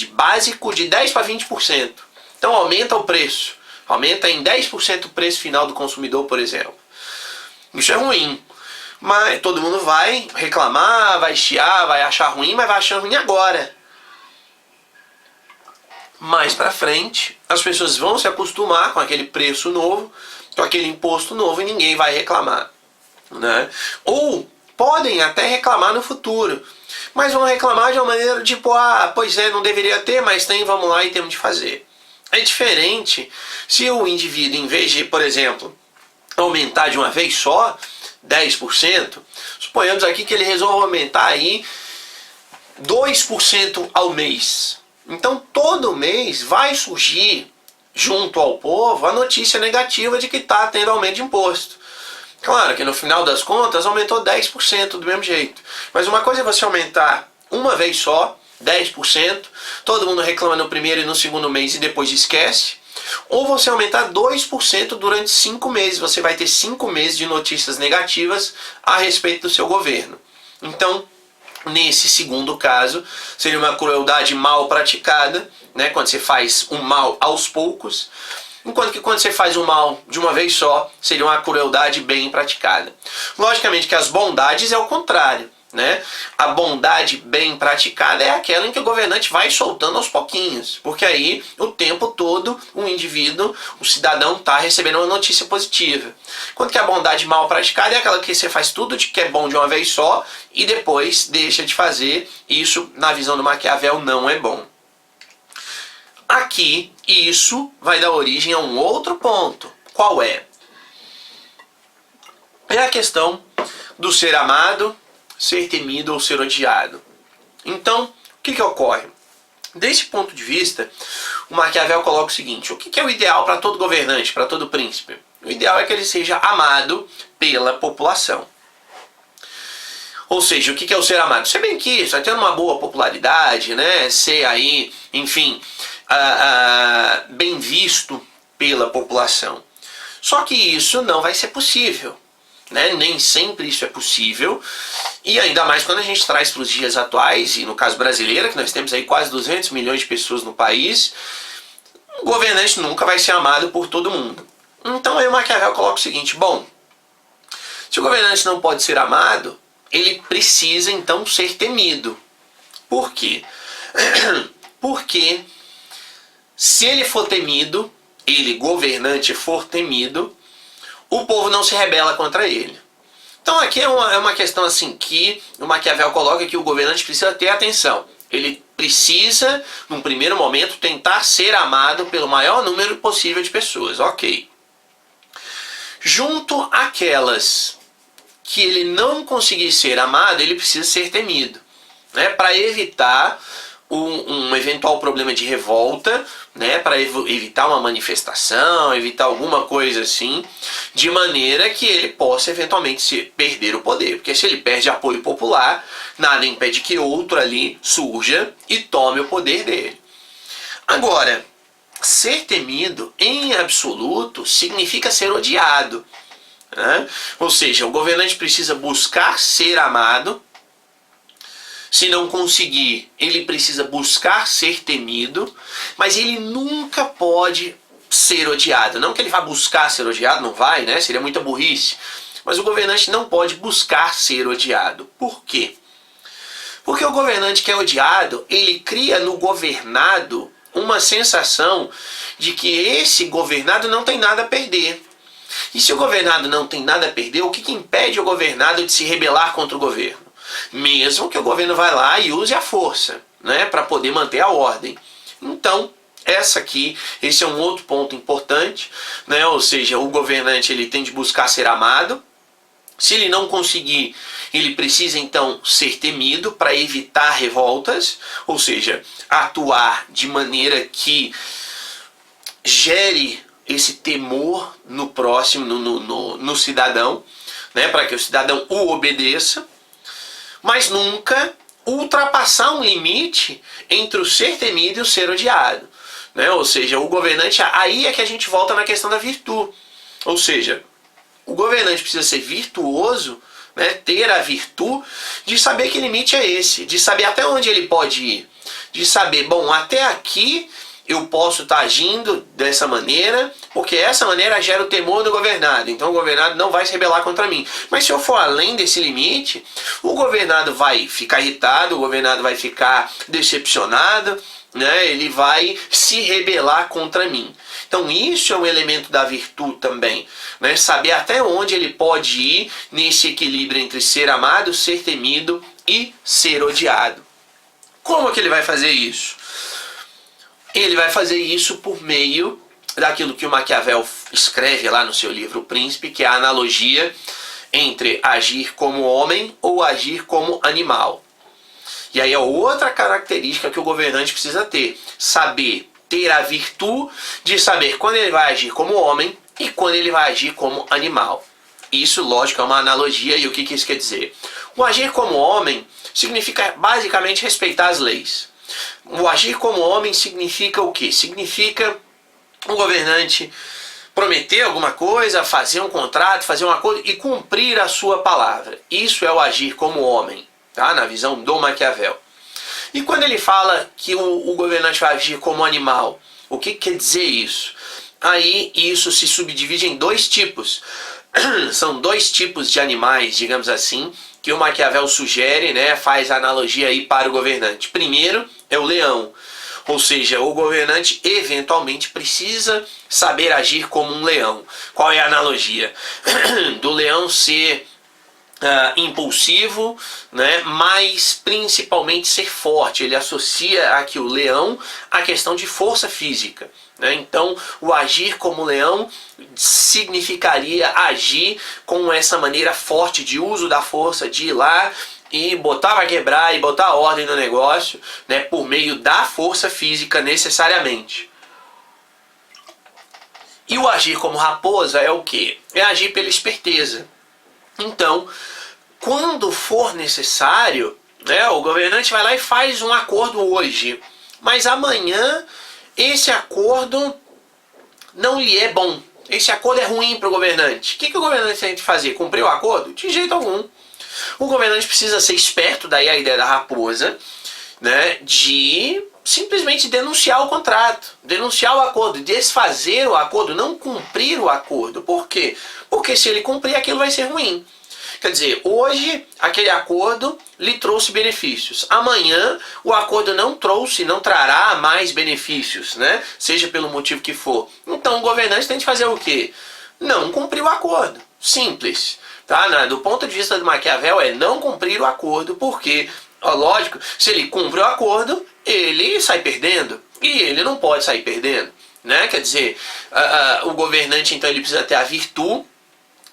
básico de 10% para 20%. Então aumenta o preço. Aumenta em 10% o preço final do consumidor, por exemplo. Isso é ruim. Mas todo mundo vai reclamar, vai chiar, vai achar ruim, mas vai achar ruim agora. Mais para frente, as pessoas vão se acostumar com aquele preço novo, com aquele imposto novo e ninguém vai reclamar, né? Ou podem até reclamar no futuro, mas vão reclamar de uma maneira tipo, pois é, não deveria ter, mas tem, vamos lá e temos de fazer. É diferente se o indivíduo, em vez de, por exemplo, aumentar de uma vez só 10%, suponhamos aqui que ele resolva aumentar aí 2% ao mês. Então todo mês vai surgir junto ao povo a notícia negativa de que está tendo aumento de imposto. Claro que no final das contas aumentou 10% do mesmo jeito. Mas uma coisa é você aumentar uma vez só, 10%, todo mundo reclama no primeiro e no segundo mês e depois esquece. Ou você aumentar 2% durante 5 meses. Você vai ter 5 meses de notícias negativas a respeito do seu governo. Então, nesse segundo caso, seria uma crueldade mal praticada, né, quando você faz um mal aos poucos, enquanto que quando você faz um mal de uma vez só, seria uma crueldade bem praticada. Logicamente que as bondades é o contrário, né? A bondade bem praticada é aquela em que o governante vai soltando aos pouquinhos, porque aí o tempo todo o indivíduo, o cidadão está recebendo uma notícia positiva. Enquanto que a bondade mal praticada é aquela que você faz tudo de que é bom de uma vez só e depois deixa de fazer. Isso, na visão do Maquiavel, não é bom. Aqui, isso vai dar origem a um outro ponto. Qual é? É a questão do ser amado, ser temido ou ser odiado. Então, o que ocorre? Desse ponto de vista, o Maquiavel coloca o seguinte: o que é o ideal para todo governante, para todo príncipe? O ideal é que ele seja amado pela população. Ou seja, o que é o ser amado? Ser bem quisto, ter uma boa popularidade, né? Ser aí, enfim, bem visto pela população. Só que isso não vai ser possível, né? Nem sempre isso é possível, e ainda mais quando a gente traz para os dias atuais, e no caso brasileiro, que nós temos aí quase 200 milhões de pessoas no país, o governante nunca vai ser amado por todo mundo. Então aí o Maquiavel coloca o seguinte: bom, se o governante não pode ser amado, ele precisa então ser temido. Por quê? Porque se ele for temido, ele, governante, for temido, o povo não se rebela contra ele. Então aqui é uma questão assim que o Maquiavel coloca que o governante precisa ter atenção. Ele precisa, num primeiro momento, tentar ser amado pelo maior número possível de pessoas. Ok. Junto àquelas que ele não conseguir ser amado, ele precisa ser temido, né? Para evitar um eventual problema de revolta, né, para evitar uma manifestação, evitar alguma coisa assim, de maneira que ele possa eventualmente perder o poder. Porque se ele perde apoio popular, nada impede que outro ali surja e tome o poder dele. Agora, ser temido em absoluto significa ser odiado, né? Ou seja, o governante precisa buscar ser amado. Se não conseguir, ele precisa buscar ser temido, mas ele nunca pode ser odiado. Não que ele vá buscar ser odiado, não vai, né? Seria muita burrice. Mas o governante não pode buscar ser odiado. Por quê? Porque o governante que é odiado, ele cria no governado uma sensação de que esse governado não tem nada a perder. E se o governado não tem nada a perder, o que impede o governado de se rebelar contra o governo? Mesmo que o governo vá lá e use a força, né, para poder manter a ordem. Então, esse é um outro ponto importante, né? Ou seja, o governante ele tem de buscar ser amado. Se ele não conseguir, ele precisa então ser temido para evitar revoltas, ou seja, atuar de maneira que gere esse temor no próximo, no cidadão, né, para que o cidadão o obedeça. Mas nunca ultrapassar um limite entre o ser temido e o ser odiado, né? Ou seja, o governante, aí é que a gente volta na questão da virtude. Ou seja, o governante precisa ser virtuoso, né? Ter a virtude de saber que limite é esse, de saber até onde ele pode ir, de saber, bom, até aqui eu posso estar agindo dessa maneira, porque essa maneira gera o temor do governado. Então o governado não vai se rebelar contra mim. Mas se eu for além desse limite, o governado vai ficar irritado, o governado vai ficar decepcionado, né? Ele vai se rebelar contra mim. Então isso é um elemento da virtude também, né? Saber até onde ele pode ir nesse equilíbrio entre ser amado, ser temido e ser odiado. Como que ele vai fazer isso? Ele vai fazer isso por meio daquilo que o Maquiavel escreve lá no seu livro O Príncipe, que é a analogia entre agir como homem ou agir como animal. E aí é outra característica que o governante precisa ter. Saber ter a virtude de saber quando ele vai agir como homem e quando ele vai agir como animal. Isso, lógico, é uma analogia. E o que isso quer dizer? O agir como homem significa basicamente respeitar as leis. O agir como homem significa o quê? Significa o governante prometer alguma coisa, fazer um contrato, fazer um acordo e cumprir a sua palavra. Isso é o agir como homem, tá? Na visão do Maquiavel. E quando ele fala que o governante vai agir como animal, o que quer dizer isso? Aí isso se subdivide em dois tipos. São dois tipos de animais, digamos assim, que o Maquiavel sugere, né, faz analogia aí para o governante. Primeiro é o leão, ou seja, o governante eventualmente precisa saber agir como um leão. Qual é a analogia? Do leão ser impulsivo, né, mas principalmente ser forte. Ele associa aqui o leão à questão de força física. Né? Então, o agir como leão significaria agir com essa maneira forte de uso da força, de ir lá e botar para quebrar e botar ordem no negócio, né, por meio da força física necessariamente. E o agir como raposa é o quê? É agir pela esperteza. Então, quando for necessário, né, o governante vai lá e faz um acordo hoje, mas amanhã esse acordo não lhe é bom. Esse acordo é ruim para o governante. O que o governante tem que fazer? Cumprir o acordo? De jeito algum. O governante precisa ser esperto, daí a ideia da raposa, né, de simplesmente denunciar o contrato, denunciar o acordo, desfazer o acordo, não cumprir o acordo. Por quê? Porque se ele cumprir, aquilo vai ser ruim. Quer dizer, hoje aquele acordo lhe trouxe benefícios. Amanhã o acordo não trouxe, não trará mais benefícios, né? Seja pelo motivo que for. Então o governante tem que fazer o quê? Não cumprir o acordo. Simples. Tá? Do ponto de vista do Maquiavel é não cumprir o acordo, porque, lógico, se ele cumpre o acordo, ele sai perdendo. E ele não pode sair perdendo. Né? Quer dizer, o governante então ele precisa ter a virtude.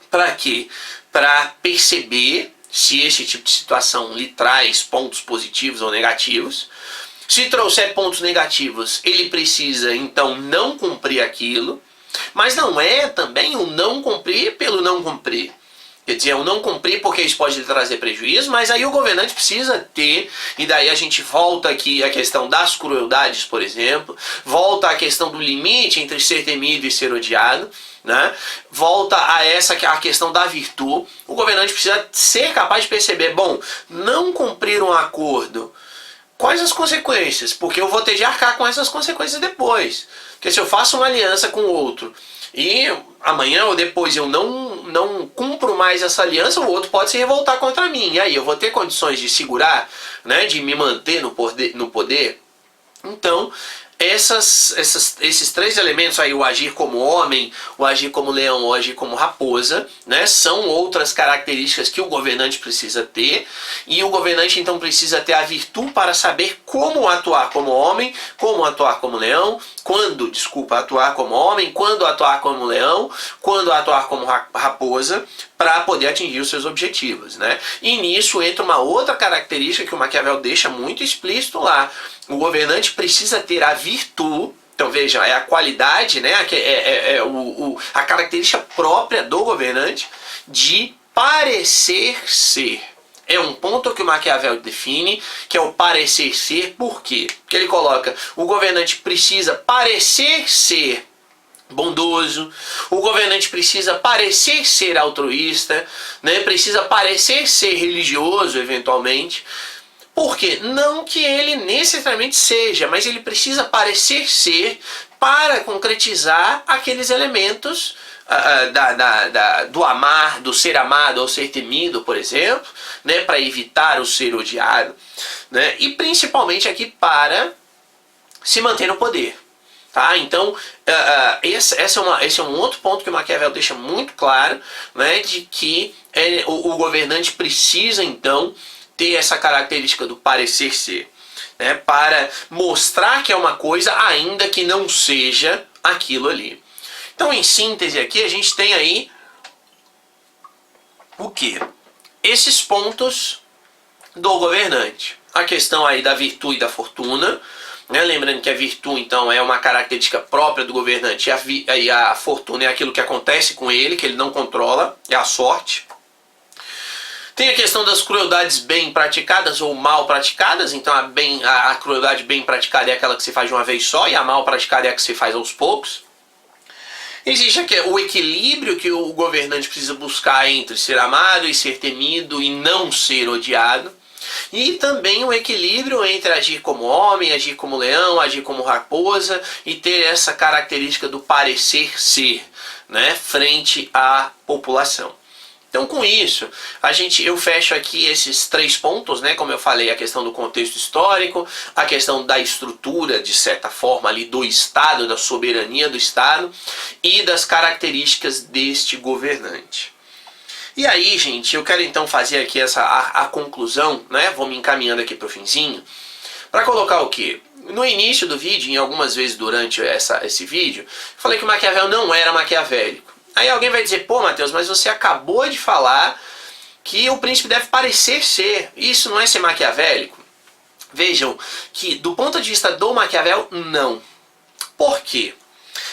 Para quê? Para perceber se esse tipo de situação lhe traz pontos positivos ou negativos. Se trouxer pontos negativos, ele precisa então não cumprir aquilo, mas não é também o não cumprir pelo não cumprir. Quer dizer, o não cumprir porque isso pode lhe trazer prejuízo, mas aí o governante precisa ter, e daí a gente volta aqui à questão das crueldades, por exemplo, volta à questão do limite entre ser temido e ser odiado, né? Volta a questão da virtude. O governante precisa ser capaz de perceber, bom, não cumprir um acordo, quais as consequências? Porque eu vou ter de arcar com essas consequências depois. Porque se eu faço uma aliança com outro e amanhã ou depois eu não cumpro mais essa aliança, o outro pode se revoltar contra mim. E aí eu vou ter condições de segurar, né, de me manter no poder? Então, esses três elementos aí, o agir como homem, o agir como leão, o agir como raposa, né, são outras características que o governante precisa ter, e o governante então precisa ter a virtude para saber como atuar como homem, como atuar como leão, quando atuar como homem, quando atuar como leão, quando atuar como raposa, para poder atingir os seus objetivos, né? E nisso entra uma outra característica que o Maquiavel deixa muito explícito lá. O governante precisa ter a virtude, então veja, é a qualidade, né? A característica própria do governante de parecer ser. É um ponto que o Maquiavel define, que é o parecer ser. Por quê? Porque ele coloca, o governante precisa parecer ser bondoso, o governante precisa parecer ser altruísta, né? Precisa parecer ser religioso eventualmente. Por quê? Não que ele necessariamente seja, mas ele precisa parecer ser para concretizar aqueles elementos do amar, do ser amado ou ser temido, por exemplo, né? Para evitar o ser odiado, né? E principalmente aqui para se manter no poder. Tá? Então, esse é um outro ponto que o Maquiavel deixa muito claro, né, de que o governante precisa, então, ter essa característica do parecer ser, né, para mostrar que é uma coisa, ainda que não seja aquilo ali. Então, em síntese aqui, a gente tem aí o quê? Esses pontos do governante. A questão aí da virtude e da fortuna, né? Lembrando que a virtude, então, é uma característica própria do governante, e a fortuna é aquilo que acontece com ele, que ele não controla, é a sorte. Tem a questão das crueldades bem praticadas ou mal praticadas, então a crueldade bem praticada é aquela que se faz de uma vez só, e a mal praticada é a que se faz aos poucos. Existe aqui o equilíbrio que o governante precisa buscar entre ser amado e ser temido e não ser odiado. E também o equilíbrio entre agir como homem, agir como leão, agir como raposa e ter essa característica do parecer ser, né, frente à população. Então, com isso, eu fecho aqui esses 3 pontos, né? Como eu falei, a questão do contexto histórico, a questão da estrutura, de certa forma, ali do Estado, da soberania do Estado e das características deste governante. E aí, gente, eu quero então fazer aqui a conclusão, né? Vou me encaminhando aqui para o finzinho, para colocar o quê? No início do vídeo, e algumas vezes durante esse vídeo, falei que o Maquiavel não era maquiavélico. Aí alguém vai dizer, pô, Mateus, mas você acabou de falar que o príncipe deve parecer ser. Isso não é ser maquiavélico? Vejam que, do ponto de vista do Maquiavel, não. Por quê?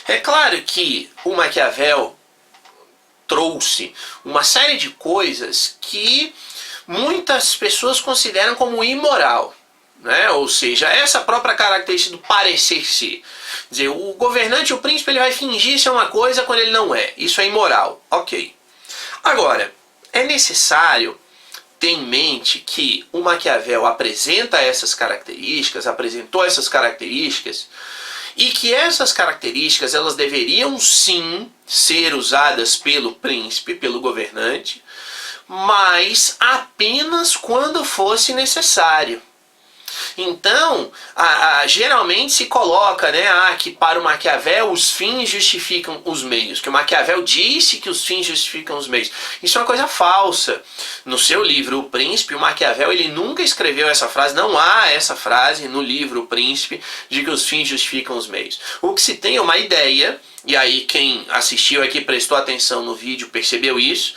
É claro que o Maquiavel trouxe uma série de coisas que muitas pessoas consideram como imoral. Né? Ou seja, essa própria característica do parecer ser. Quer dizer, o governante, o príncipe, ele vai fingir ser uma coisa quando ele não é. Isso é imoral. Ok. Agora, é necessário ter em mente que o Maquiavel apresentou essas características, e que essas características elas deveriam sim ser usadas pelo príncipe, pelo governante, mas apenas quando fosse necessário. Então, geralmente se coloca, né, que para o Maquiavel os fins justificam os meios, que o Maquiavel disse que os fins justificam os meios. Isso é uma coisa falsa. No seu livro O Príncipe, o Maquiavel ele nunca escreveu essa frase, não há essa frase no livro O Príncipe de que os fins justificam os meios. O que se tem é uma ideia, e aí quem assistiu aqui prestou atenção no vídeo percebeu isso,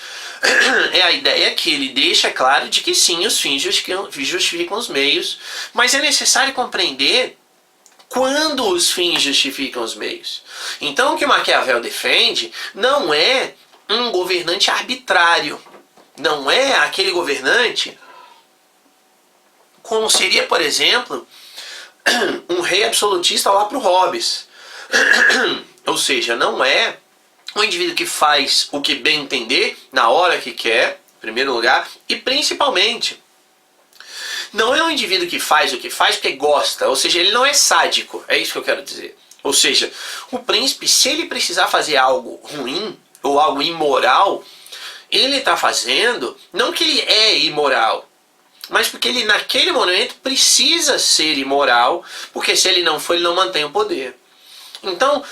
é a ideia que ele deixa claro de que sim, os fins justificam os meios, mas é necessário compreender quando os fins justificam os meios. Então o que Maquiavel defende não é um governante arbitrário, não é aquele governante como seria, por exemplo, um rei absolutista lá para o Hobbes. Ou seja, não é um indivíduo que faz o que bem entender, na hora que quer, em primeiro lugar, e principalmente, não é um indivíduo que faz o que faz porque gosta, ou seja, ele não é sádico, é isso que eu quero dizer. Ou seja, o príncipe, se ele precisar fazer algo ruim, ou algo imoral, ele está fazendo, não que ele é imoral, mas porque ele naquele momento precisa ser imoral, porque se ele não for, ele não mantém o poder. Então,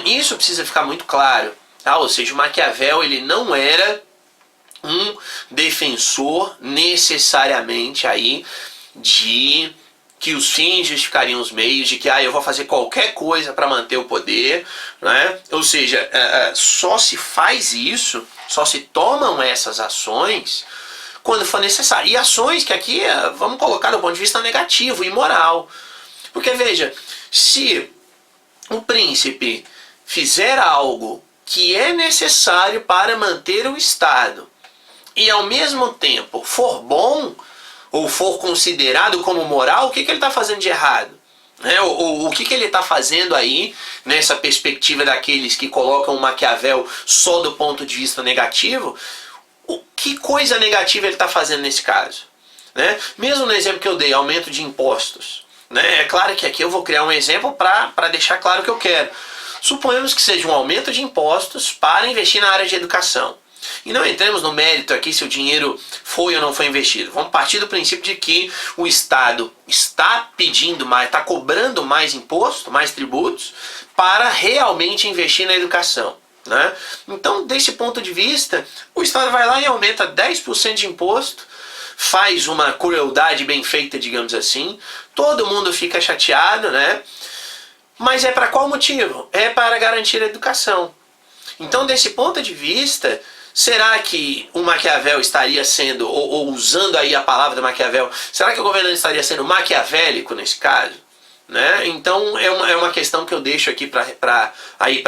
isso precisa ficar muito claro. Tá? Ou seja, o Maquiavel ele não era um defensor necessariamente aí de que os fins justificariam os meios, de que eu vou fazer qualquer coisa para manter o poder. Né? Ou seja, só se faz isso, só se tomam essas ações quando for necessário. E ações que aqui vamos colocar do ponto de vista negativo, imoral. Porque veja, se o príncipe fizer algo que é necessário para manter o Estado e ao mesmo tempo for bom ou for considerado como moral, o que ele está fazendo de errado? O que ele está fazendo aí nessa perspectiva daqueles que colocam o Maquiavel só do ponto de vista negativo? Que coisa negativa ele está fazendo nesse caso? Né? Mesmo no exemplo que eu dei, aumento de impostos. Né? É claro que aqui eu vou criar um exemplo para deixar claro o que eu quero. Suponhamos que seja um aumento de impostos para investir na área de educação. E não entremos no mérito aqui se o dinheiro foi ou não foi investido. Vamos partir do princípio de que o Estado está pedindo mais, está cobrando mais imposto, mais tributos, para realmente investir na educação. Né? Então, desse ponto de vista, o Estado vai lá e aumenta 10% de imposto, faz uma crueldade bem feita, digamos assim, todo mundo fica chateado, né? Mas é para qual motivo? É para garantir a educação. Então, desse ponto de vista, será que o Maquiavel estaria sendo, ou usando aí a palavra do Maquiavel, será que o governante estaria sendo maquiavélico nesse caso? Né? Então, é uma questão que eu deixo aqui para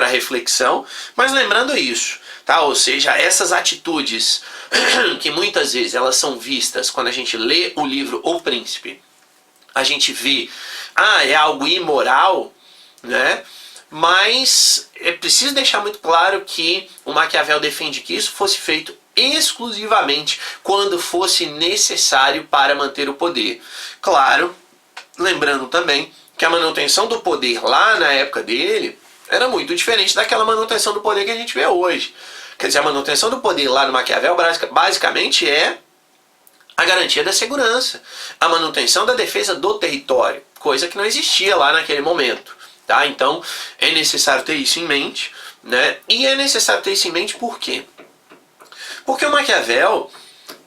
reflexão, mas lembrando isso, tá? Ou seja, essas atitudes que muitas vezes elas são vistas quando a gente lê o livro O Príncipe, a gente vê, é algo imoral, né? Mas é preciso deixar muito claro que o Maquiavel defende que isso fosse feito exclusivamente quando fosse necessário para manter o poder. Claro, lembrando também que a manutenção do poder lá na época dele era muito diferente daquela manutenção do poder que a gente vê hoje. Quer dizer, a manutenção do poder lá no Maquiavel basicamente é a garantia da segurança, a manutenção da defesa do território, coisa que não existia lá naquele momento. Tá? Então é necessário ter isso em mente, né? E é necessário ter isso em mente por quê? Porque o Maquiavel,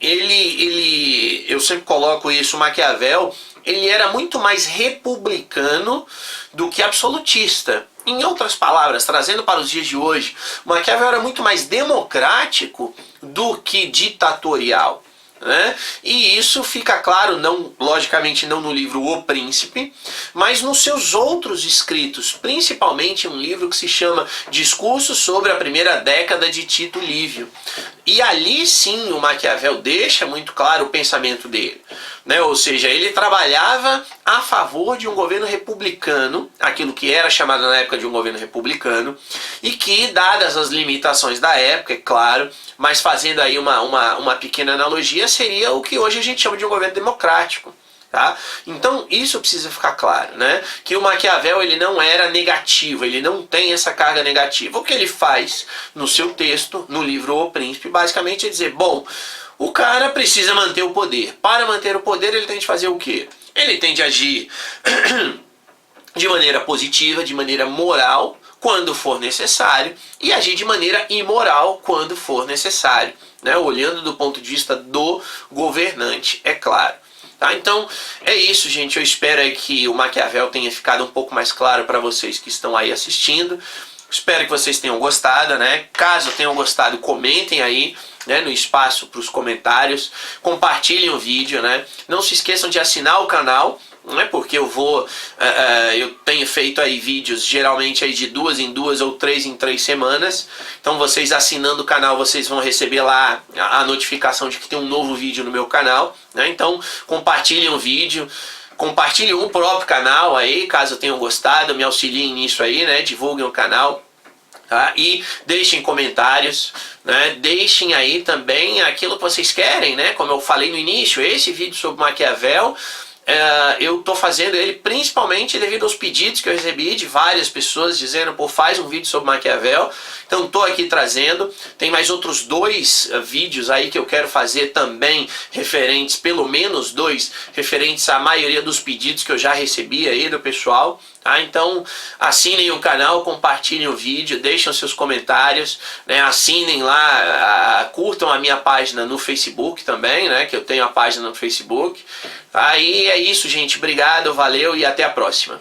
eu sempre coloco isso, o Maquiavel, ele era muito mais republicano do que absolutista. Em outras palavras, trazendo para os dias de hoje, o Maquiavel era muito mais democrático do que ditatorial. Né? E isso fica claro, não, logicamente não no livro O Príncipe, mas nos seus outros escritos, principalmente um livro que se chama Discurso sobre a Primeira Década de Tito Livio. E ali sim o Maquiavel deixa muito claro o pensamento dele. Né? Ou seja, ele trabalhava a favor de um governo republicano, aquilo que era chamado na época de um governo republicano, e que, dadas as limitações da época, é claro, mas fazendo aí uma pequena analogia, seria o que hoje a gente chama de um governo democrático. Tá? Então isso precisa ficar claro, né? Que o Maquiavel ele não era negativo, ele não tem essa carga negativa. O que ele faz no seu texto, no livro O Príncipe, basicamente é dizer, bom, o cara precisa manter o poder. Para manter o poder ele tem de fazer o quê? Ele tem de agir de maneira positiva, de maneira moral, quando for necessário, e agir de maneira imoral quando for necessário, né? Olhando do ponto de vista do governante, é claro. Tá? Então é isso, gente. Eu espero que o Maquiavel tenha ficado um pouco mais claro para vocês que estão aí assistindo. Espero que vocês tenham gostado, né? Caso tenham gostado, comentem aí, né, no espaço para os comentários. Compartilhem o vídeo, né? Não se esqueçam de assinar o canal, né, porque eu tenho feito aí vídeos geralmente aí de 2 em 2 ou 3 em 3 semanas. Então vocês assinando o canal, vocês vão receber lá a notificação de que tem um novo vídeo no meu canal, né? Então compartilhem o vídeo, compartilhem o próprio canal aí, caso tenham gostado, me auxiliem nisso aí, né? Divulguem o canal. Tá? E deixem comentários, né? Deixem aí também aquilo que vocês querem, né? Como eu falei no início, esse vídeo sobre Maquiavel, eu estou fazendo ele principalmente devido aos pedidos que eu recebi de várias pessoas dizendo, pô, faz um vídeo sobre Maquiavel. Então estou aqui trazendo. Tem mais outros 2 vídeos aí que eu quero fazer também referentes, pelo menos 2 referentes à maioria dos pedidos que eu já recebi aí do pessoal. Tá? Então assinem o canal, compartilhem o vídeo, deixem seus comentários, né? Assinem lá, curtam a minha página no Facebook também, né? Que eu tenho a página no Facebook. Aí é isso, gente. Obrigado, valeu e até a próxima.